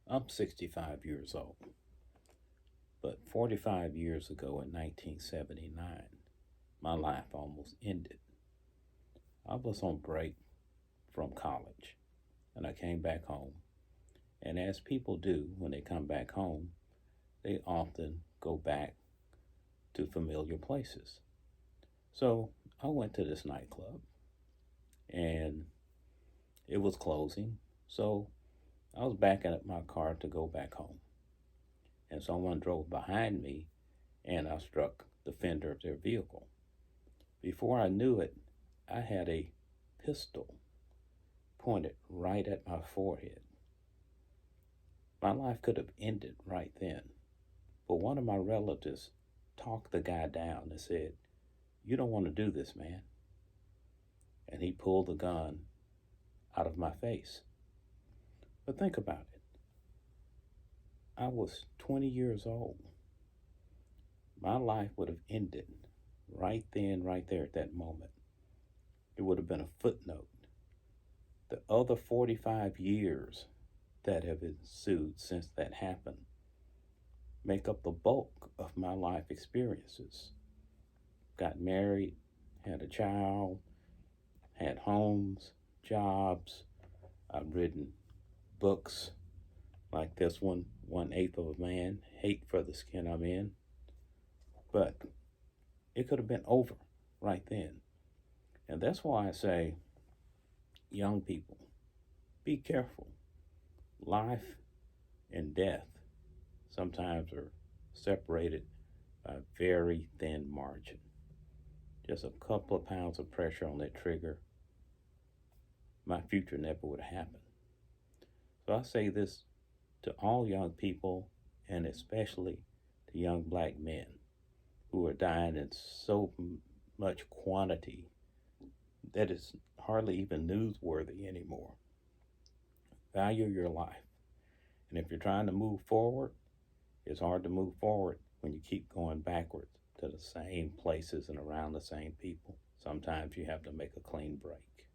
I'm 65 years old, but 45 years ago in 1979, my life almost ended. I was on break from college and I came back home. And as people do when they come back home, they often go back to familiar places. So I went to this nightclub and it was closing. So I was backing up my car to go back home. And someone drove behind me and I struck the fender of their vehicle. Before I knew it, I had a pistol pointed right at my forehead. My life could have ended right then. But one of my relatives talked the guy down and said, "You don't want to do this, man." And he pulled the gun out of my face. But think about it. I was 20 years old. My life would have ended right then, right there at that moment. It would have been a footnote. The other 45 years that have ensued since that happened make up the bulk of my life experiences. Got married, had a child, had homes, jobs. I've written books like this one, One Eighth of a Man, Hate for the Skin I'm In. But it could have been over right then. And that's why I say, young people, be careful. Life and death sometimes are separated by a very thin margin. Just a couple of pounds of pressure on that trigger, my future never would have happened. So I say this to all young people and especially to young black men who are dying in so much quantity that it's hardly even newsworthy anymore. Value your life. And if you're trying to move forward, it's hard to move forward when you keep going backwards to the same places and around the same people. Sometimes you have to make a clean break.